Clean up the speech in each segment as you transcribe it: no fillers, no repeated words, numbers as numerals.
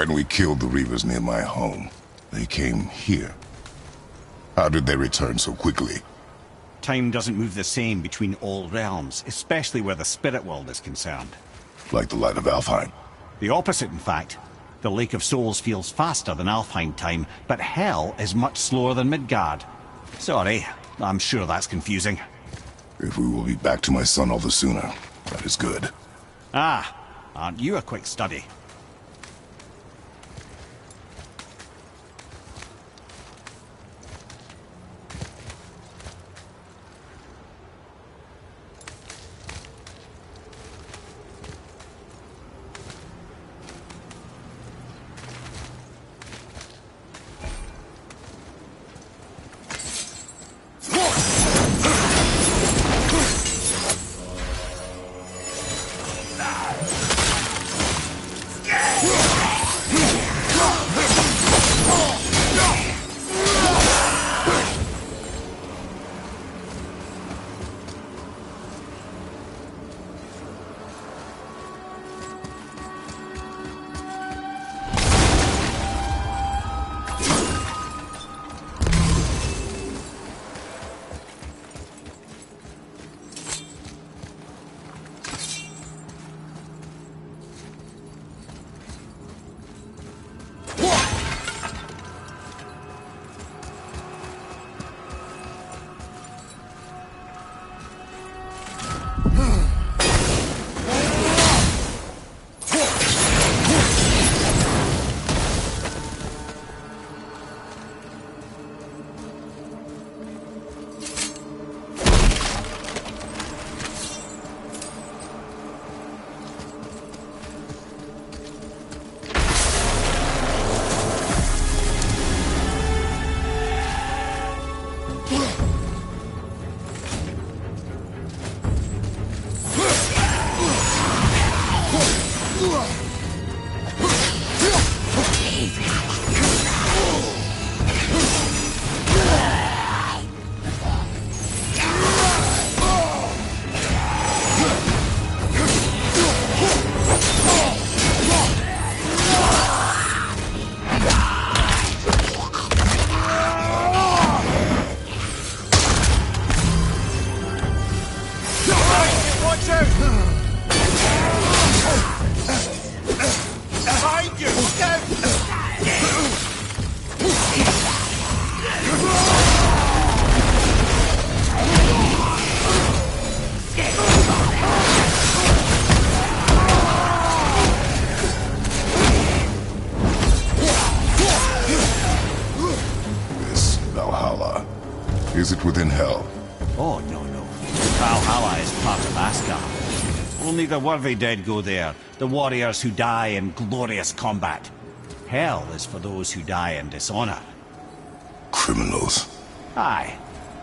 When we killed the Reavers near my home, they came here. How did they return so quickly? Time doesn't move the same between all realms, especially where the spirit world is concerned. Like the light of Alfheim. The opposite, in fact. The Lake of Souls feels faster than Alfheim time, but Hell is much slower than Midgard. Sorry, I'm sure that's confusing. If we will be back to my son all the sooner, that is good. Ah, aren't you a quick study? Is it within Hell? Oh, no, no. Valhalla is part of Asgard. Only the worthy dead go there, the warriors who die in glorious combat. Hell is for those who die in dishonor. Criminals. Aye,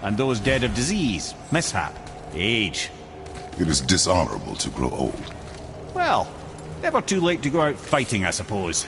and those dead of disease, mishap, age. It is dishonorable to grow old. Well, never too late to go out fighting, I suppose.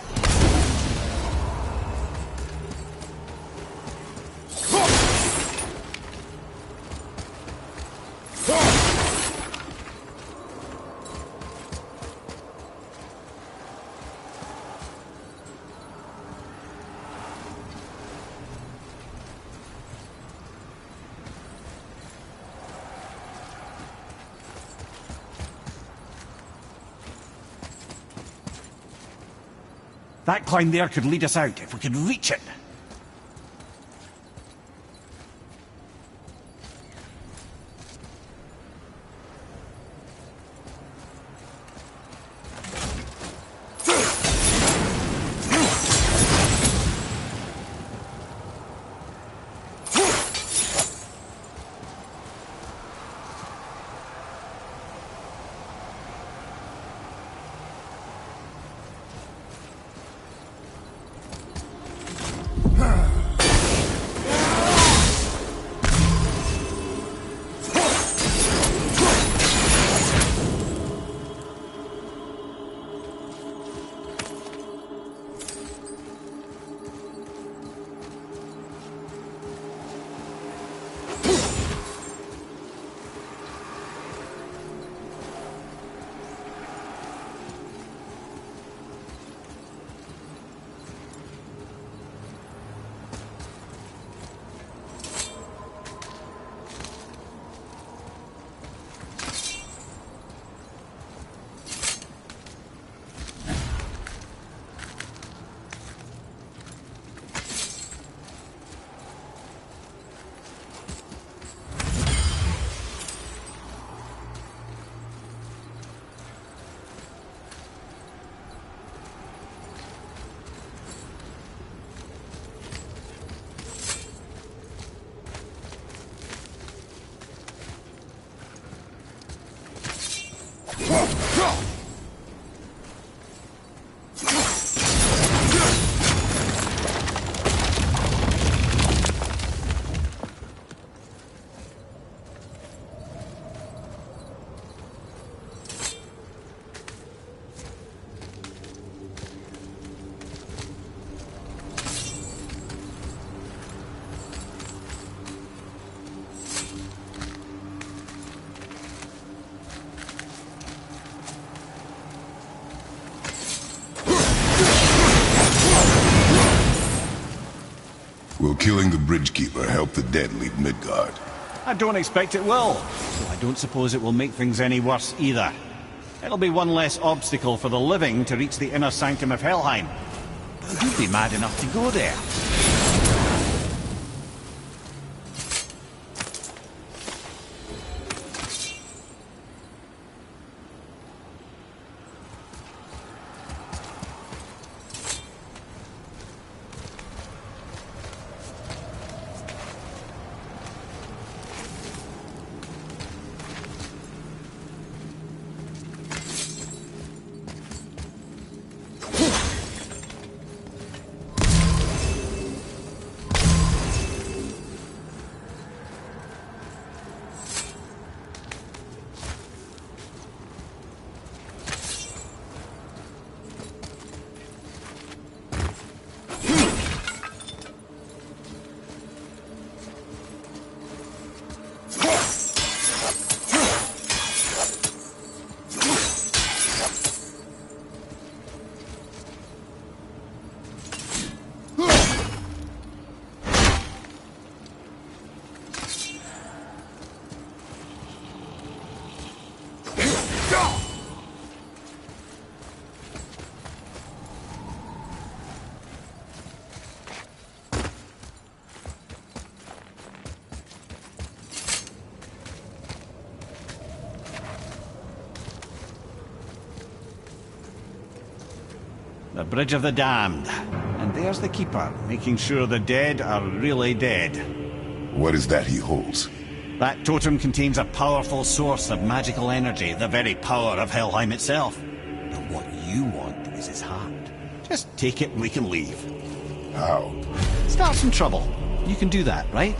That climb there could lead us out, if we could reach it. killing the Bridgekeeper help the dead leave Midgard? I don't expect it will, so I don't suppose it will make things any worse either. It'll be one less obstacle for the living to reach the inner sanctum of Helheim. But who'd be mad enough to go there? The Bridge of the Damned. And there's the Keeper, making sure the dead are really dead. What is that he holds? That totem contains a powerful source of magical energy, the very power of Helheim itself. But what you want is his heart. Just take it and we can leave. How? Start some trouble. You can do that, right?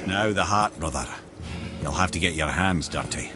Now the heart, brother. You'll have to get your hands dirty.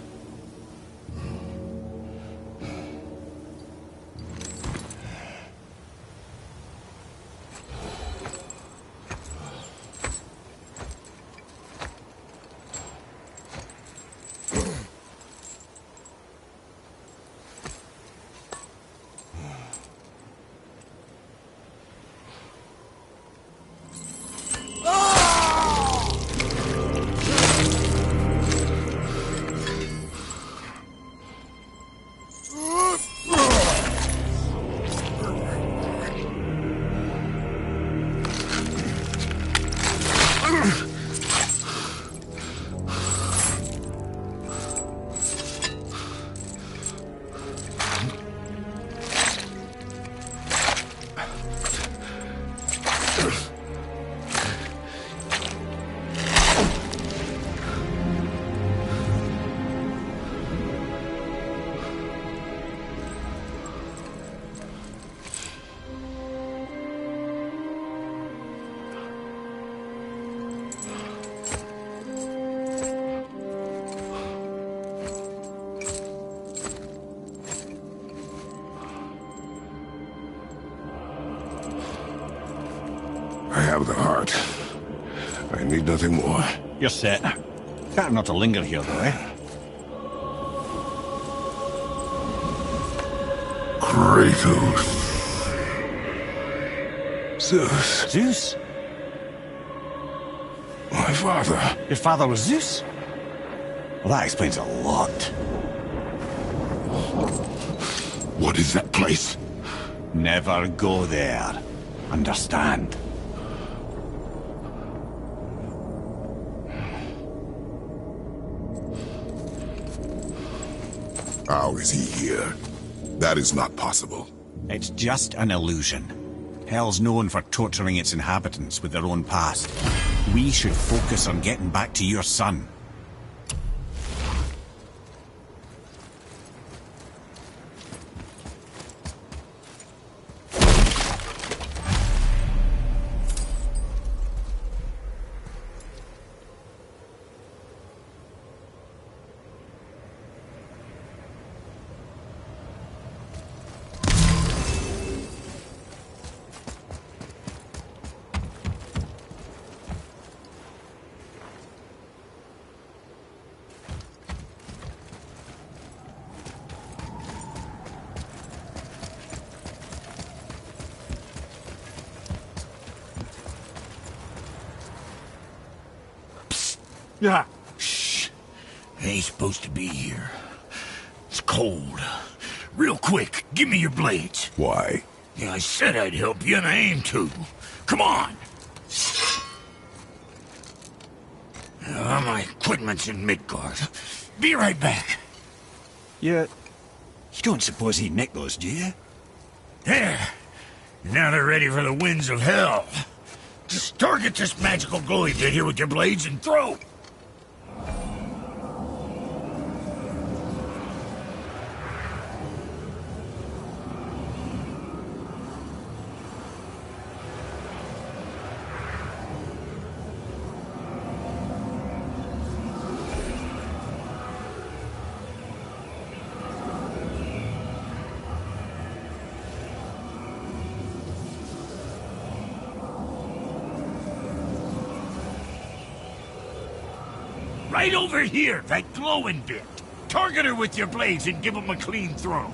I have the heart. I need nothing more. You're set. Better not to linger here, though, eh? Kratos. Zeus. Zeus? My father. Your father was Zeus? Well, that explains a lot. What is that place? Never go there. Understand? How is he here? That is not possible. It's just an illusion. Hell's known for torturing its inhabitants with their own past. We should focus on getting back to your son. Yeah. Shh. Ain't supposed to be here. It's cold. Real quick, give me your blades. Why? Yeah, I said I'd help you, and I aim to. Come on. My equipment's in Midgard. Be right back. You don't suppose he'd nick those, do you? There. Now they're ready for the winds of hell. Just target this magical glowy bit here with your blades and throw. Right over here, that glowing bit. Target her with your blades and give him a clean throw.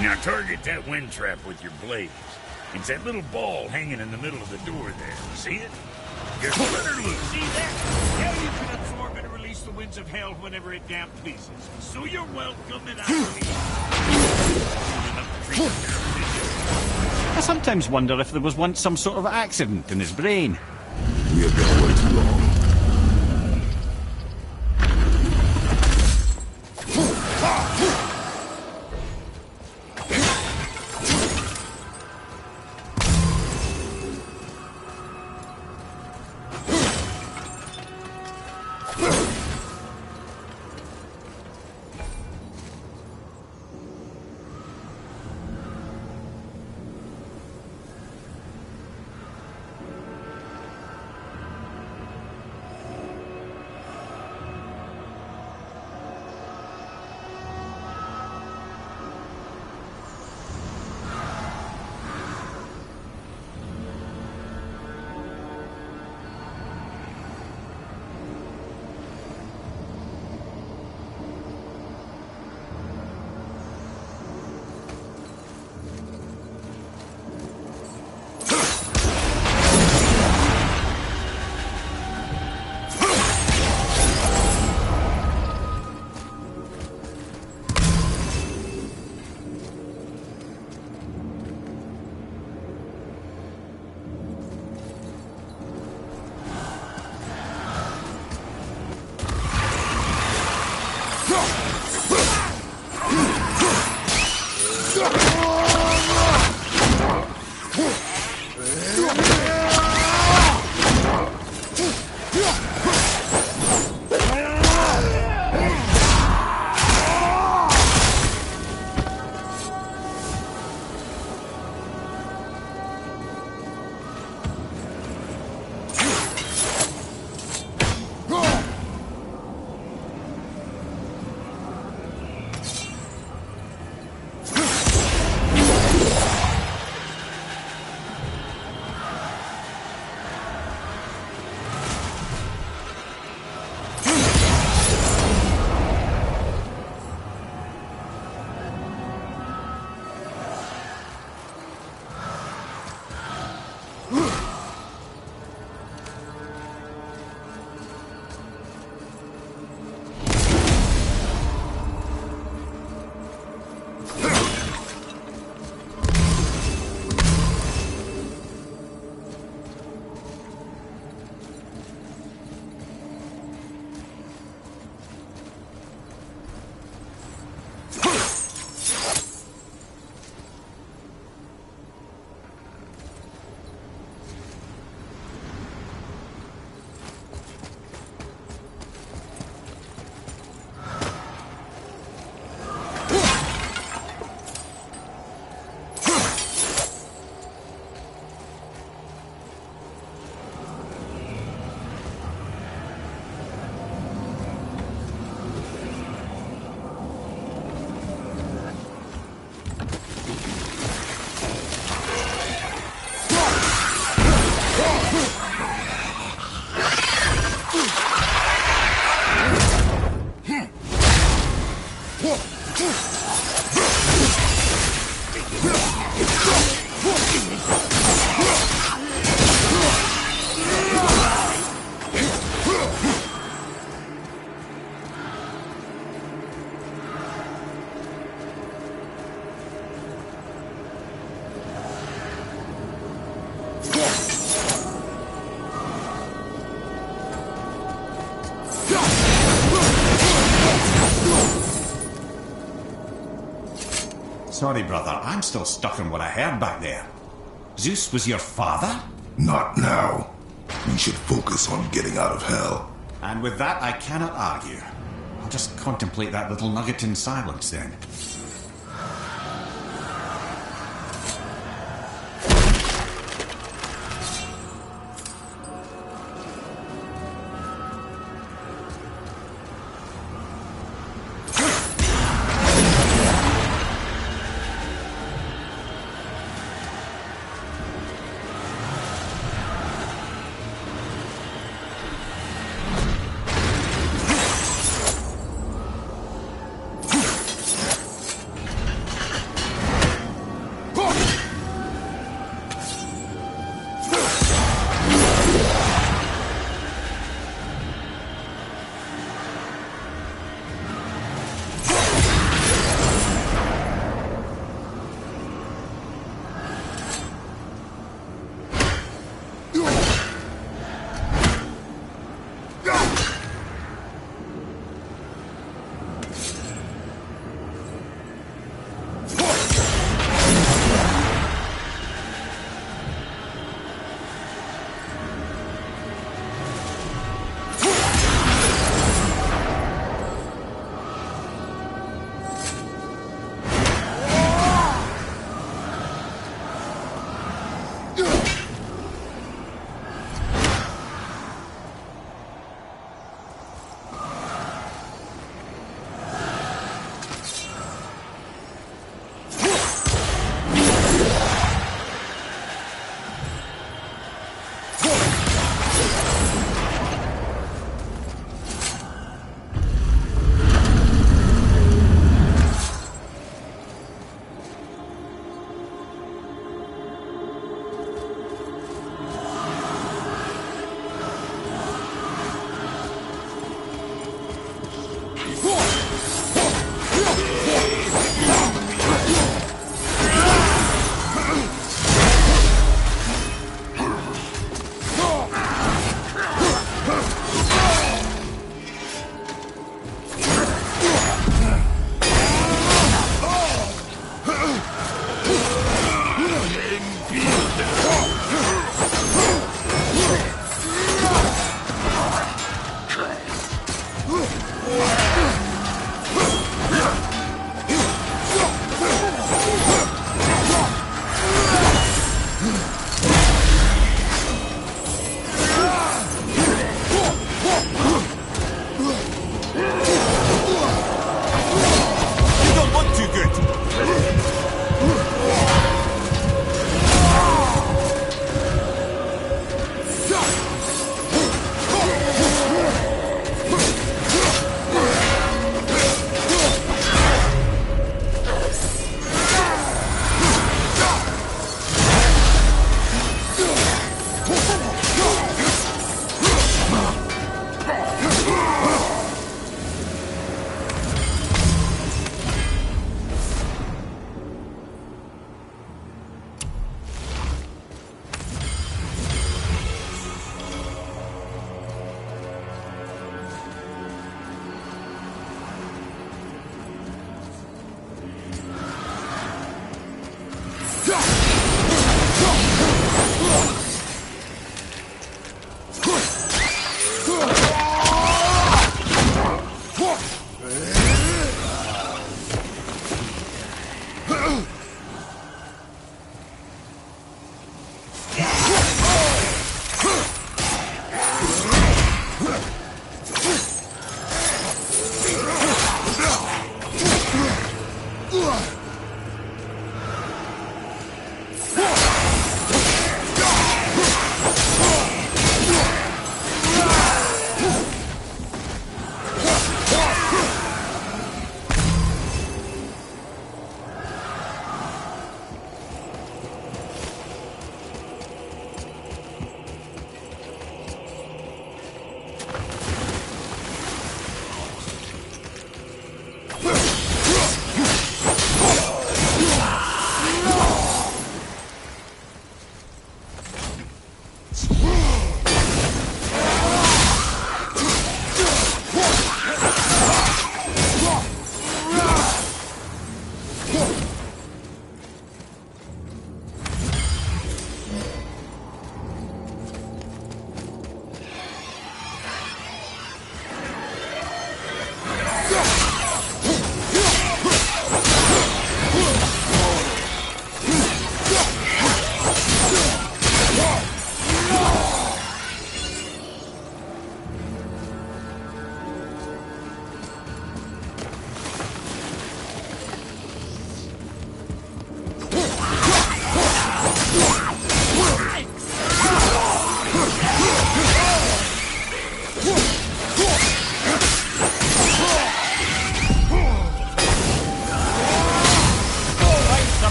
Now target that wind trap with your blades. It's that little ball hanging in the middle of the door there. See it? Just let her loose. See that? Now you can absorb and release the winds of hell whenever it damn pleases. So you're welcome and I I sometimes wonder if there was once some sort of accident in his brain. We have been away too long. Sorry, brother, I'm still stuck on what I heard back there. Zeus was your father? Not now. We should focus on getting out of hell. And with that, I cannot argue. I'll just contemplate that little nugget in silence then.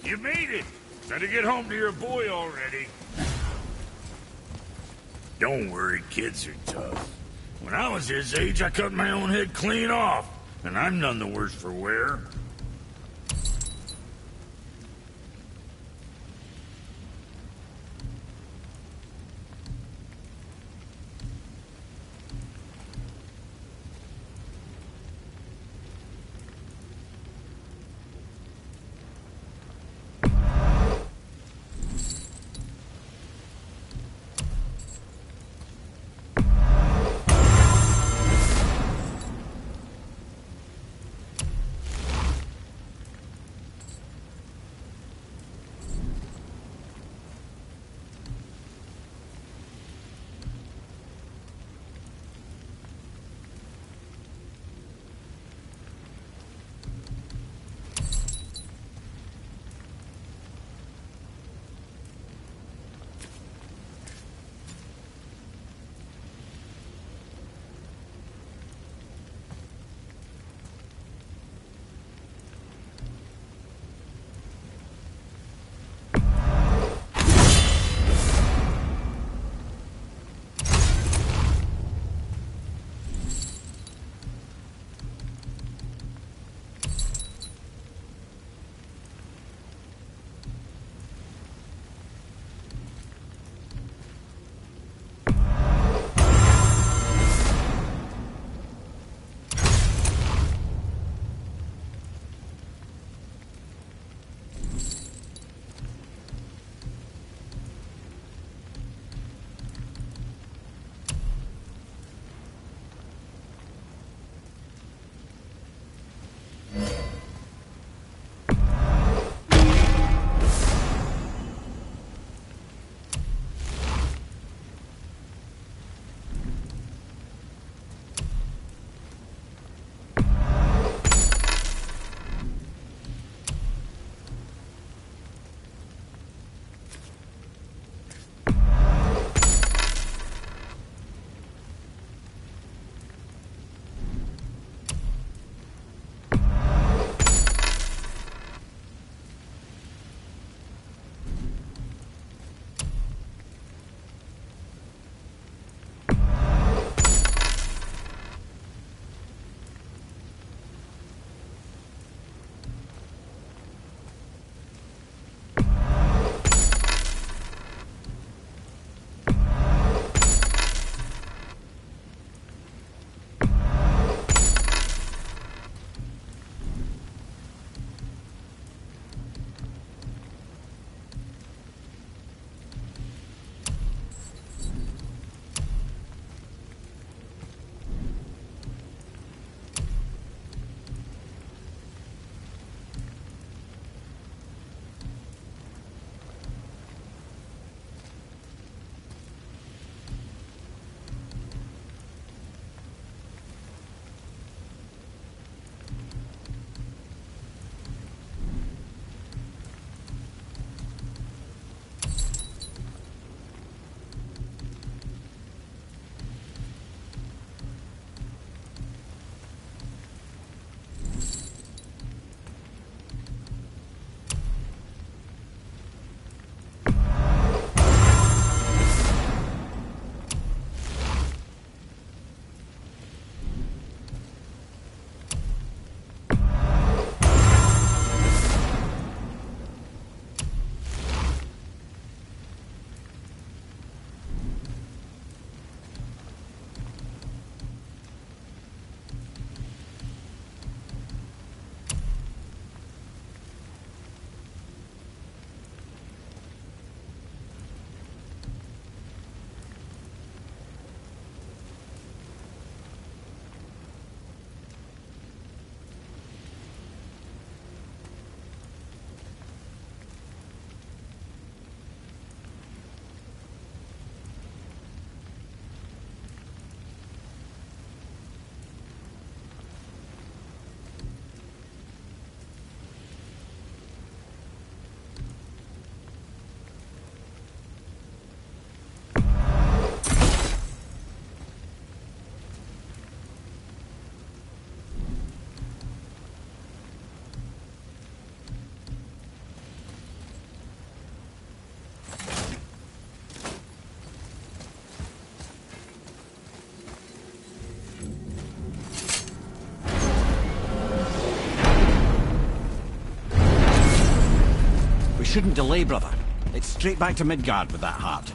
You made it! Better get home to your boy already. Don't worry, kids are tough. When I was his age, I cut my own head clean off, and I'm none the worse for wear. shouldn't delay, brother. It's straight back to Midgard with that heart.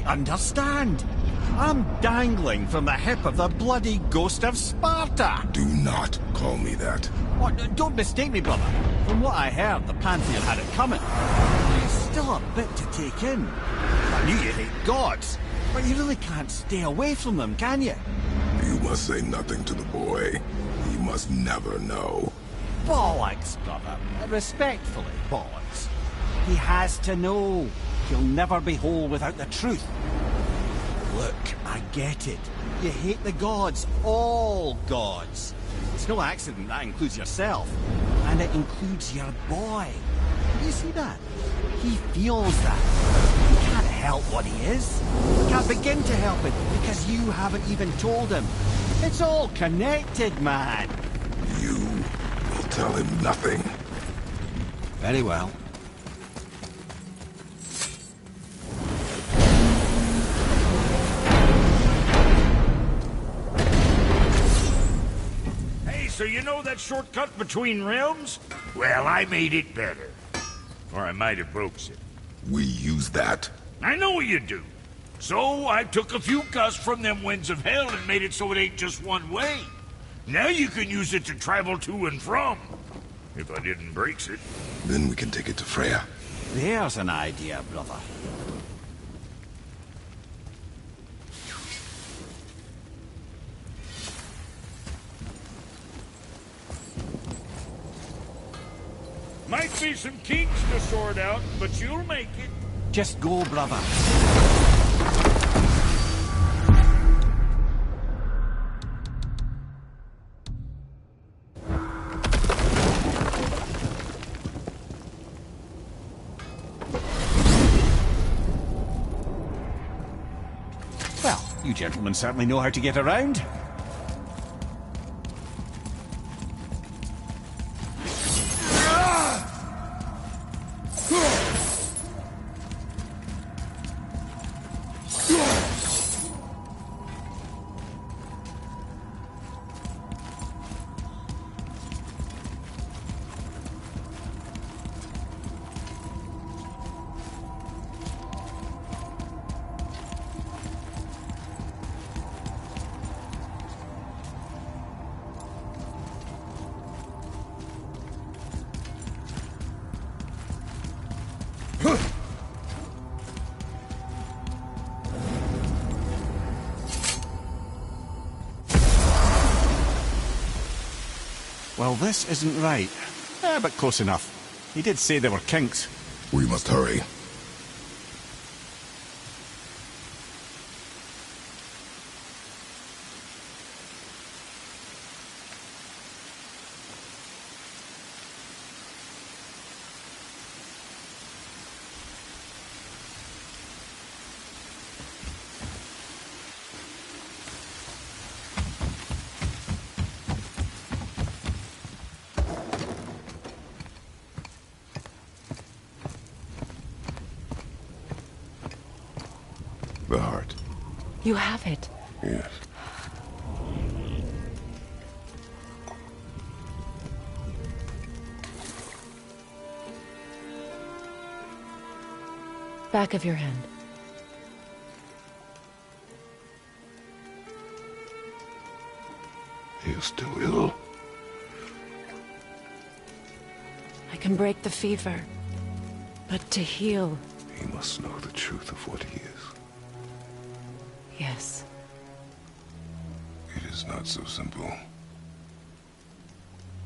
Understand? I'm dangling from the hip of the bloody ghost of Sparta! Do not call me that. What? Don't mistake me, brother. From what I heard, the Pantheon had it coming. It's still a bit to take in. I knew you hate gods, but you really can't stay away from them, can you? You must say nothing to the boy. He must never know. Bollocks, brother. Respectfully, bollocks. He has to know. He'll never be whole without the truth. Look, I get it. You hate the gods. All gods. It's no accident that includes yourself. And it includes your boy. You see that? He feels that. He can't help what he is. He can't begin to help it because you haven't even told him. It's all connected, man. You will tell him nothing. Very well. So you know that shortcut between realms? Well, I made it better. Or I might have broke it. We use that. I know you do. So I took a few cuss from them winds of hell and made it so it ain't just one way. Now you can use it to travel to and from. If I didn't break it. Then we can take it to Freya. There's an idea, brother. Might be some kinks to sort out, but you'll make it. Just go, brother. Well, you gentlemen certainly know how to get around. Well, this isn't right. But close enough. He did say there were kinks. We must hurry. The heart. You have it. Yes. Back of your hand. He is still ill. I can break the fever. But to heal... He must know the truth of what he is. Yes. It is not so simple.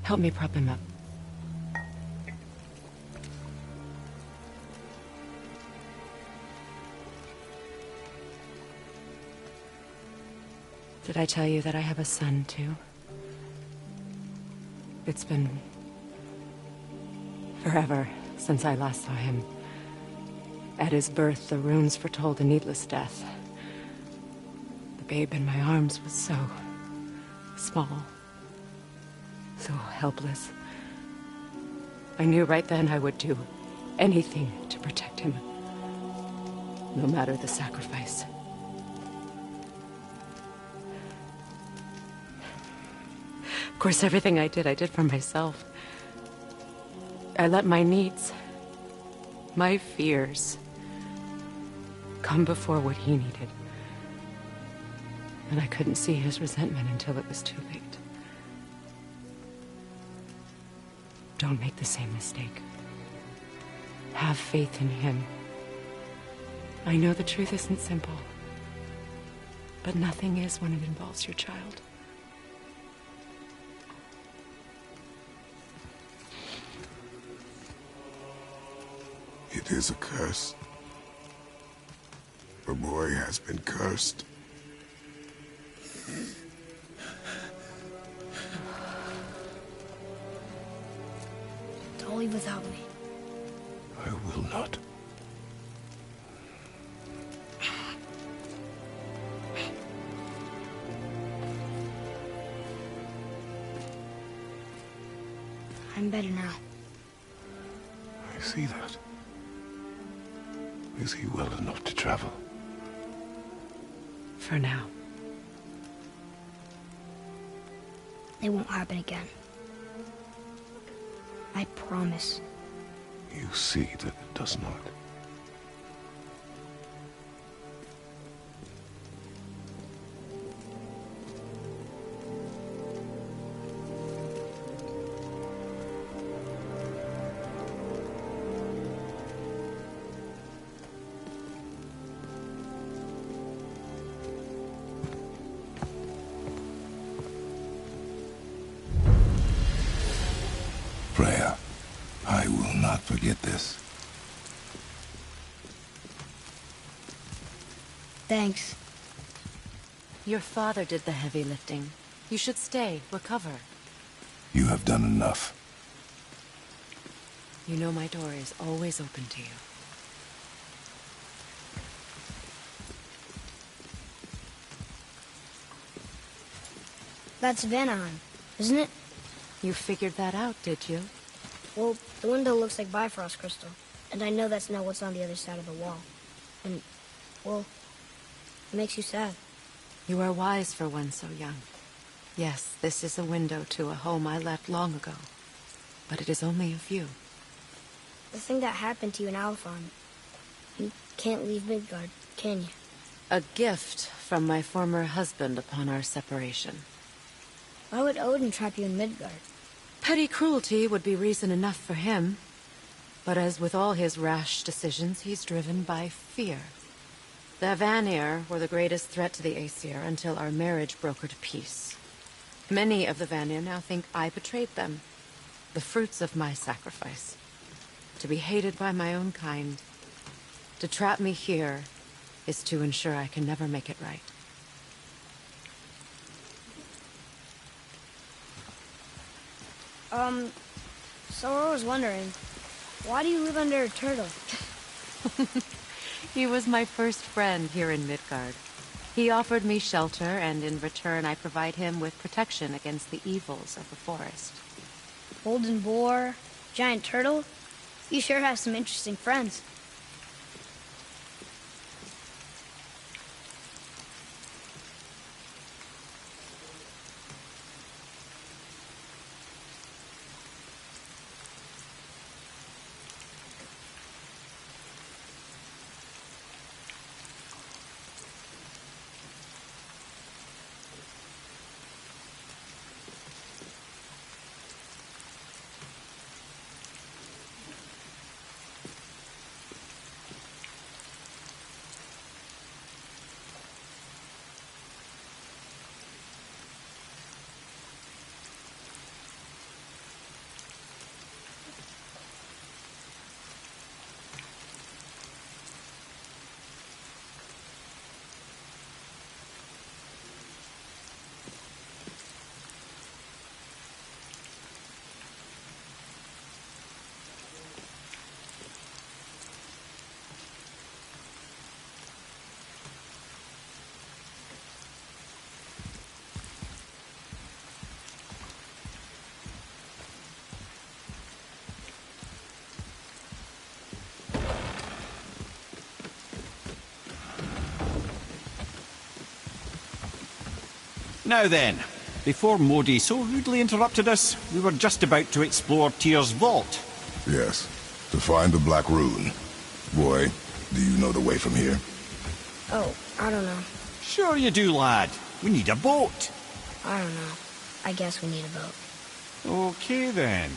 Help me prop him up. Did I tell you that I have a son, too? It's been forever since I last saw him. At his birth, the runes foretold a needless death. The babe in my arms was so small, so helpless. I knew right then I would do anything to protect him, no matter the sacrifice. Of course, everything I did for myself. I let my needs, my fears, come before what he needed. And I couldn't see his resentment until it was too late. Don't make the same mistake. Have faith in him. I know the truth isn't simple, but nothing is when it involves your child. It is a curse. The boy has been cursed. Don't leave without me. I will not. I'm better now. I see that. Is he well enough to travel? For now. It won't happen again. I promise. You see that it does not. Freya, I will not forget this. Thanks. Your father did the heavy lifting. You should stay, recover. You have done enough. You know my door is always open to you. That's Vanaheim, isn't it? You figured that out, did you? Well, the window looks like Bifrost crystal, and I know that's not what's on the other side of the wall. And, well, it makes you sad. You are wise for one so young. Yes, this is a window to a home I left long ago. But it is only a view. The thing that happened to you in Alphon, you can't leave Midgard, can you? A gift from my former husband upon our separation. Why would Odin trap you in Midgard? Petty cruelty would be reason enough for him. But as with all his rash decisions, he's driven by fear. The Vanir were the greatest threat to the Aesir until our marriage brokered peace. Many of the Vanir now think I betrayed them. The fruits of my sacrifice. To be hated by my own kind. To trap me here is to ensure I can never make it right. So I was wondering, why do you live under a turtle? He was my first friend here in Midgard. He offered me shelter, and in return I provide him with protection against the evils of the forest. Golden boar, giant turtle? You sure have some interesting friends. Now then, before Modi so rudely interrupted us, we were just about to explore Tyr's vault. Yes, to find the Black Rune. Boy, do you know the way from here? Oh, I don't know. Sure you do, lad. We need a boat. I don't know. I guess we need a boat. Okay then.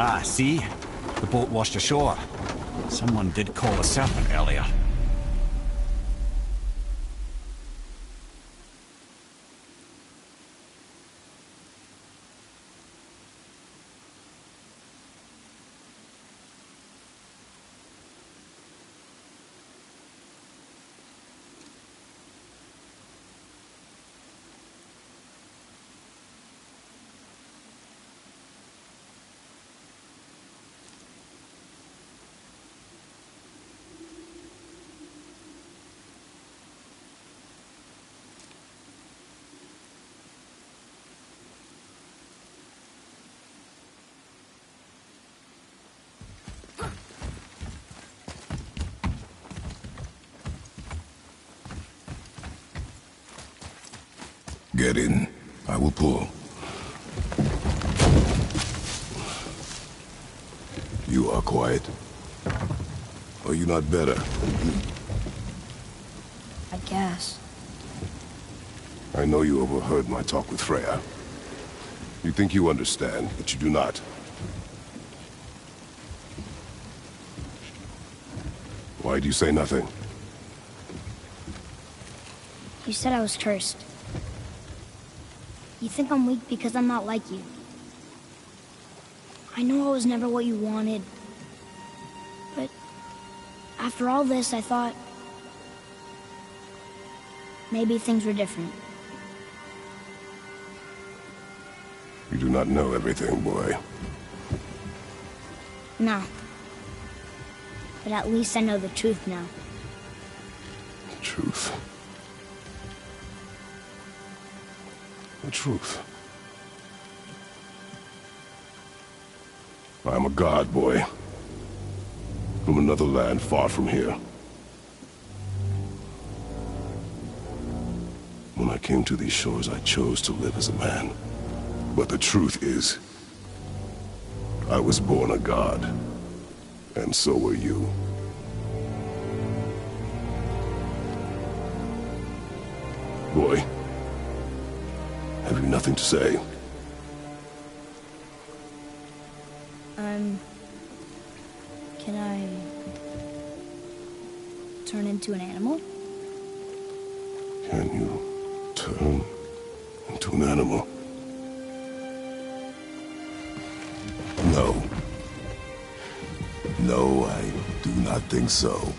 Ah, see? The boat washed ashore. Someone did call a serpent earlier. Get in. I will pull. You are quiet. Are you not better? I guess. I know you overheard my talk with Freya. You think you understand, but you do not. Why do you say nothing? You said I was cursed. You think I'm weak because I'm not like you. I know I was never what you wanted. But after all this, I thought maybe things were different. You do not know everything, boy. No. But at least I know the truth now. The truth. The truth. I am a god, boy. From another land far from here. When I came to these shores, I chose to live as a man. But the truth is, I was born a god. And so were you. Boy, have you nothing to say? Can I turn into an animal? Can you turn into an animal? No. No, I do not think so.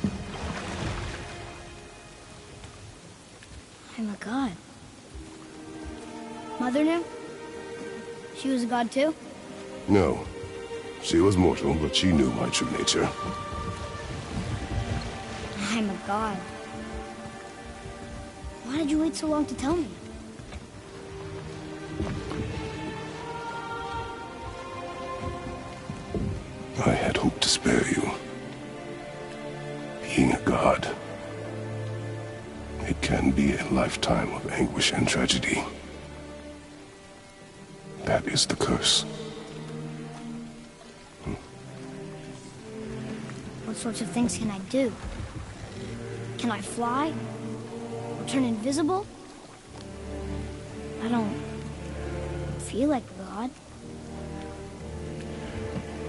I'm a god. Mother knew? She was a god too? No. She was mortal, but she knew my true nature. I'm a god. Why did you wait so long to tell me? I had hoped to spare you. Being a god, it can be a lifetime of anguish and tragedy. That is the curse. What sorts of things can I do? Can I fly? Or turn invisible? I don't feel like a god.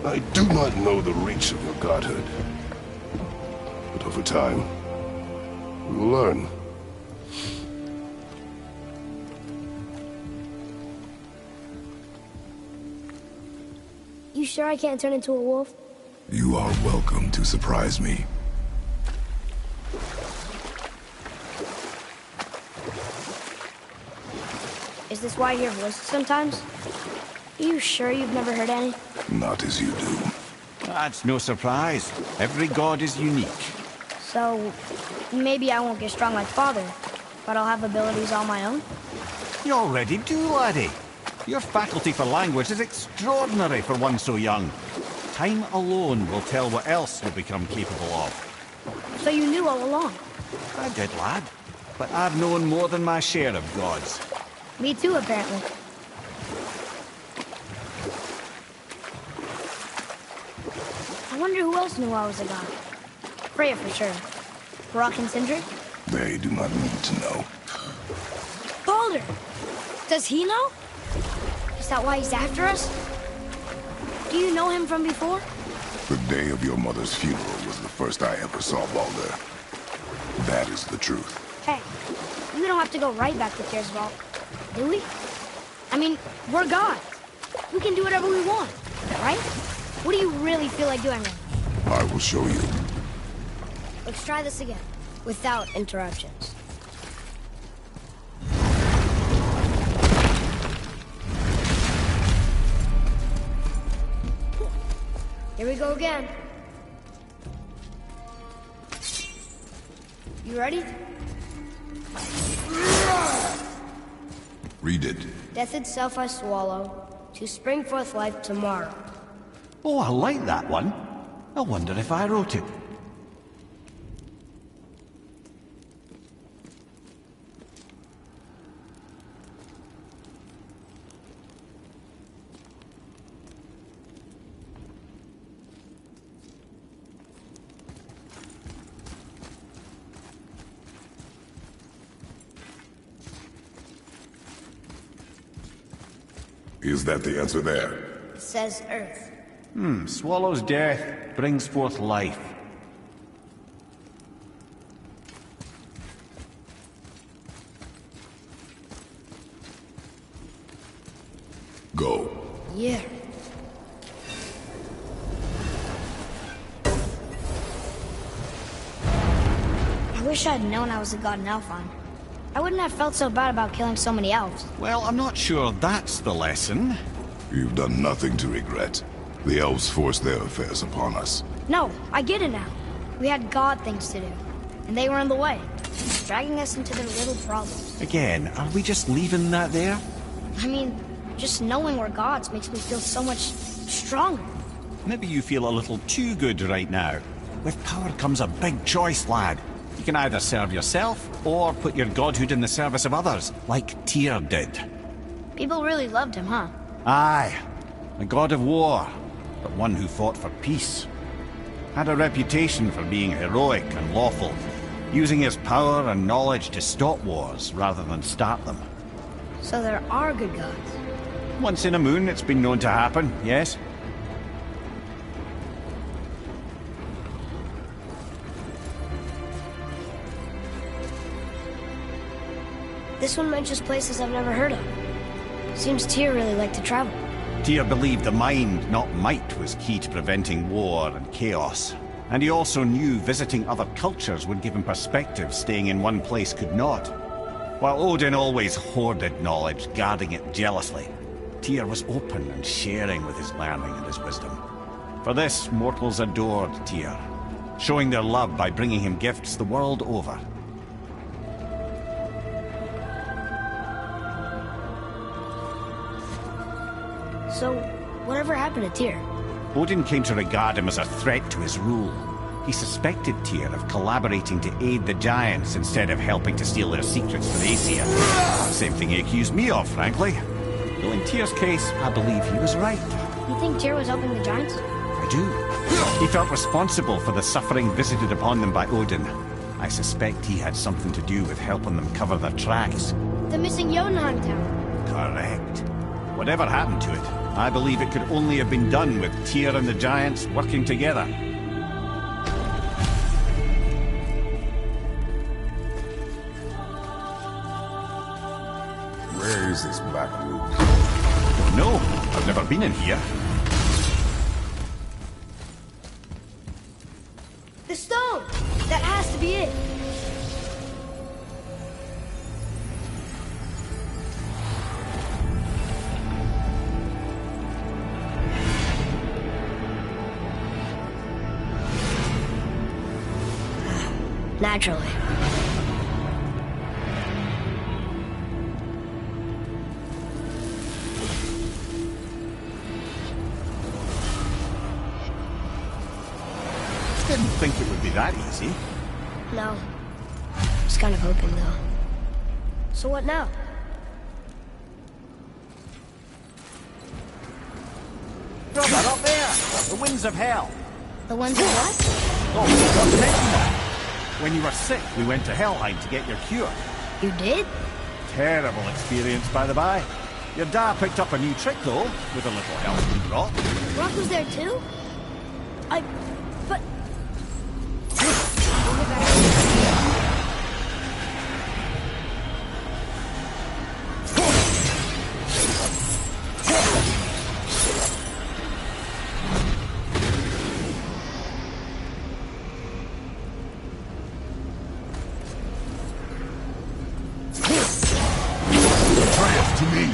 I do not know the reach of your godhood. But over time, we'll learn. You sure I can't turn into a wolf? You are welcome to surprise me. Is this why you hear voices sometimes? Are you sure you've never heard any? Not as you do. That's no surprise. Every god is unique. So, maybe I won't get strong like Father, but I'll have abilities all my own? You already do, laddie. Your faculty for language is extraordinary for one so young. Time alone will tell what else you'll become capable of. So you knew all along? I did, lad. But I've known more than my share of gods. Me too, apparently. I wonder who else knew I was a god. Freya for sure. Brock and Sindri? They do not need to know. Baldur! Does he know? Is that why he's after us? Do you know him from before? The day of your mother's funeral was the first I ever saw Baldur. That is the truth. Hey, we don't have to go right back to Tyr's vault, do we? I mean, we're gods. We can do whatever we want, right? What do you really feel like doing right now? I will show you. Let's try this again, without interruptions. Here we go again. You ready? Read it. Death itself I swallow, to spring forth life tomorrow. Oh, I like that one. I wonder if I wrote it. Is that the answer there? It says Earth. Swallows death, brings forth life. Go. Yeah. I wish I'd known I was a god in Alfheim. I wouldn't have felt so bad about killing so many elves. Well, I'm not sure that's the lesson. You've done nothing to regret. The elves forced their affairs upon us. No, I get it now. We had god things to do, and they were in the way, dragging us into their little problems. Again, are we just leaving that there? I mean, just knowing we're gods makes me feel so much stronger. Maybe you feel a little too good right now. With power comes a big choice, lad. You can either serve yourself, or put your godhood in the service of others, like Tyr did. People really loved him, huh? Aye, a god of war, but one who fought for peace. Had a reputation for being heroic and lawful, using his power and knowledge to stop wars rather than start them. So there are good gods. Once in a moon, it's been known to happen, yes? This one mentions places I've never heard of. Seems Tyr really liked to travel. Tyr believed the mind, not might, was key to preventing war and chaos. And he also knew visiting other cultures would give him perspective staying in one place could not. While Odin always hoarded knowledge, guarding it jealously, Tyr was open and sharing with his learning and his wisdom. For this, mortals adored Tyr, showing their love by bringing him gifts the world over. So, whatever happened to Tyr? Odin came to regard him as a threat to his rule. He suspected Tyr of collaborating to aid the Giants instead of helping to steal their secrets for Aesir. Same thing he accused me of, frankly. Though in Tyr's case, I believe he was right. You think Tyr was helping the Giants? I do. He felt responsible for the suffering visited upon them by Odin. I suspect he had something to do with helping them cover their tracks. The missing Jotunheim tower. Correct. Whatever happened to it, I believe it could only have been done with Tyr and the Giants working together. Where is this black room? No, I've never been in here. The stone! That has to be it. Naturally. Didn't think it would be that easy. No. I was kind of hoping, though. So what now? Brother, up there! The winds of hell! The ones in what? Oh, we forgot to mention that. When you were sick, we went to Helheim to get your cure. You did? Terrible experience, by the by. Your dad picked up a new trick, though, with a little help from Brock. Brock was there too? But... Triumph to me!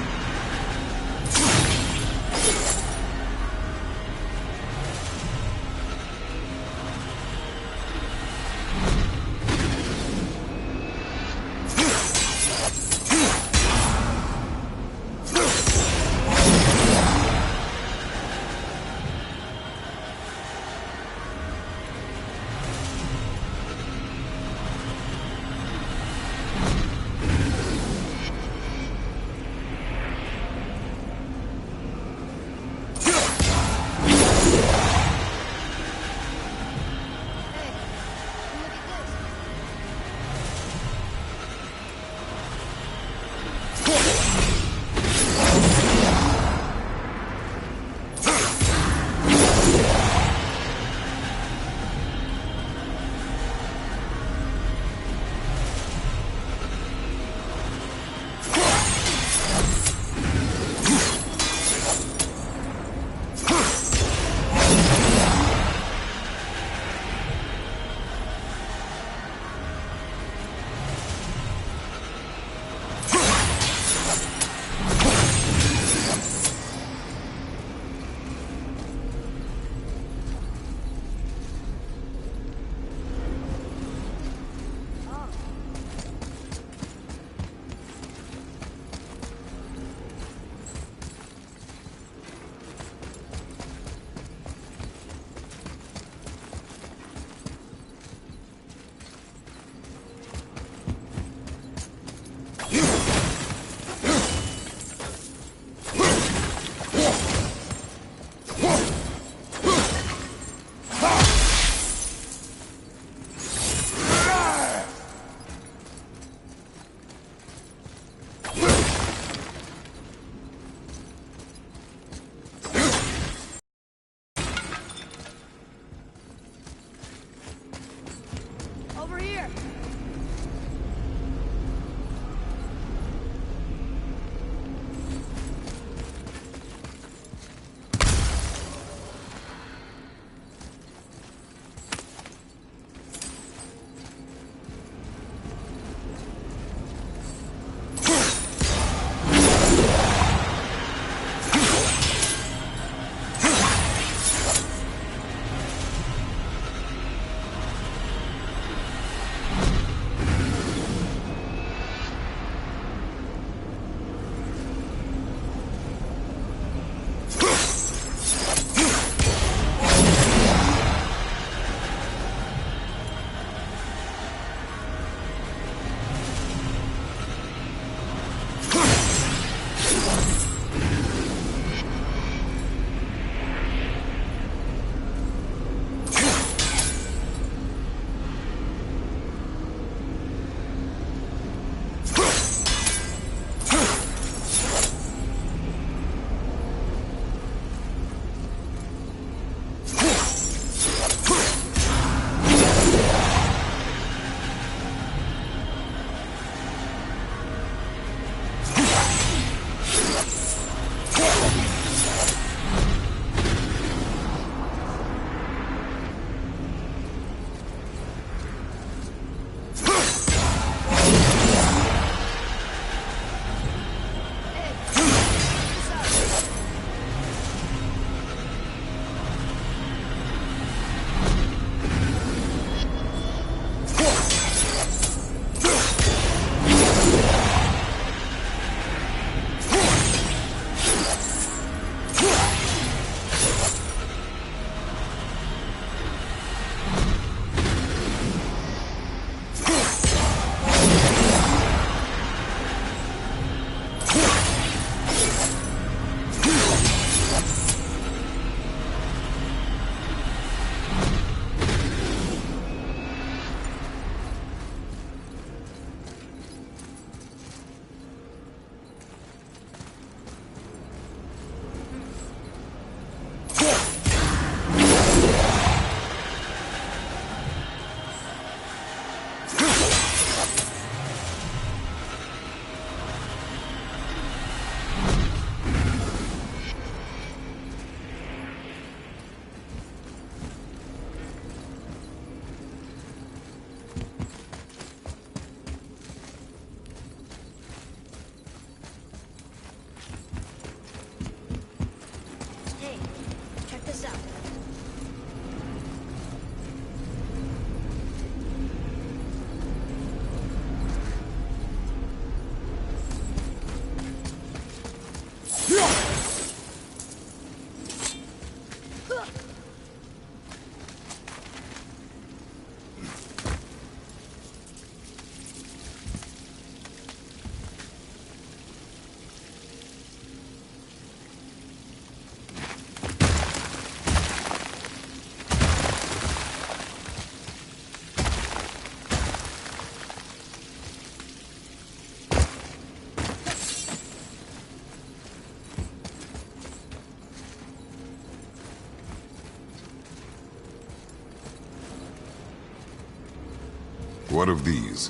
What of these?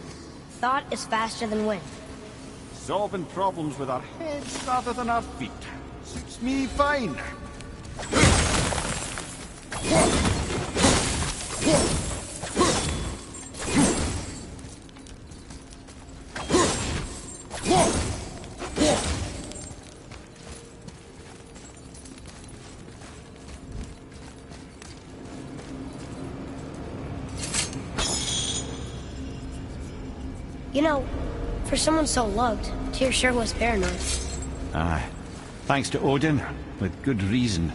Thought is faster than wind. Solving problems with our heads rather than our feet. Suits me fine. You know, for someone so loved, Tyr sure was paranoid. Aye. Thanks to Odin, with good reason.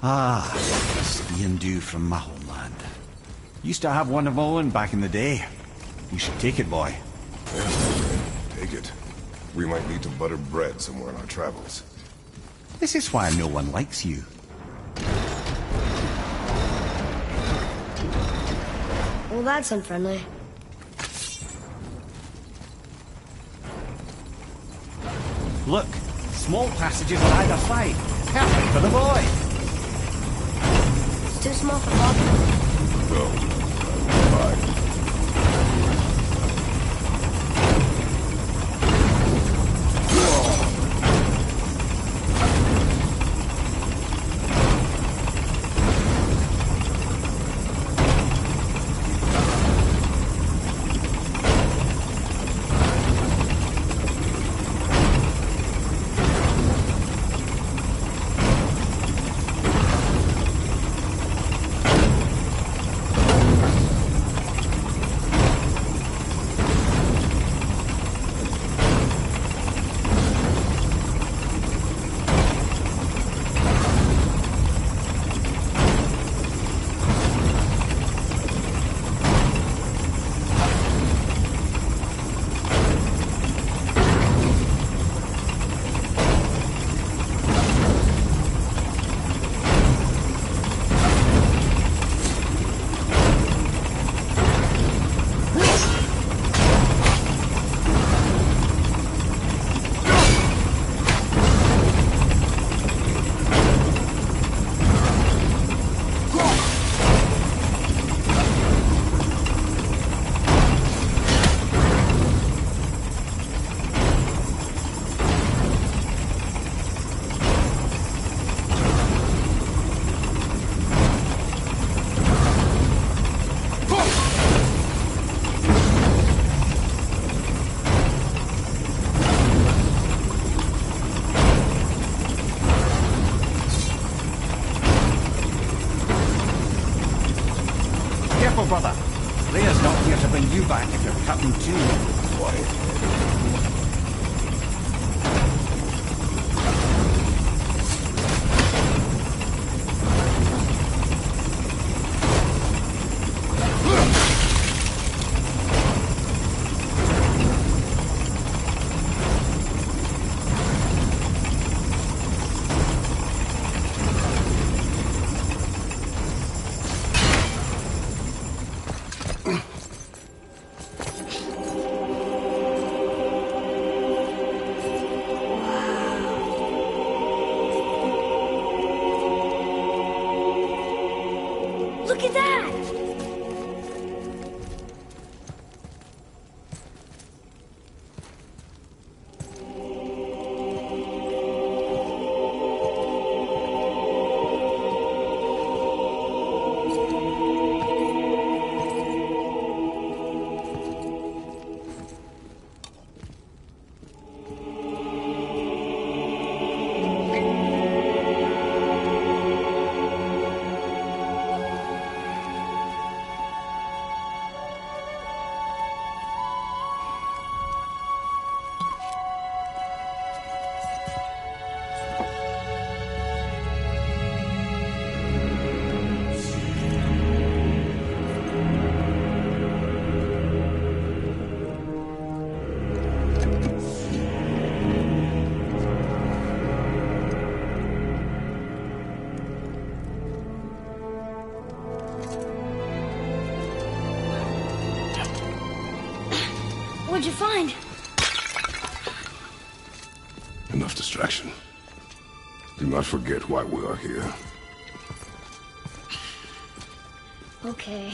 Ah, Ian Dew from my homeland. Used to have one of my own back in the day. You should take it, boy. Yeah, take it. We might need to butter bread somewhere on our travels. This is why no one likes you. Well, that's unfriendly. Look, small passages on either side. Perfect for the boy. It's too small for Bob. Go. Bye. careful, brother. Rhea's not here to bring you back if you're cutting too. Look at that! What'd you find? Enough distraction. Do not forget why we are here. Okay.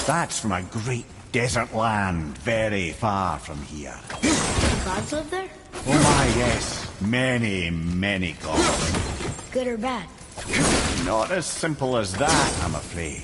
That's from a great desert land, very far from here. The gods live there? Oh my, yes. Many, many gods. Good or bad? Not as simple as that, I'm afraid.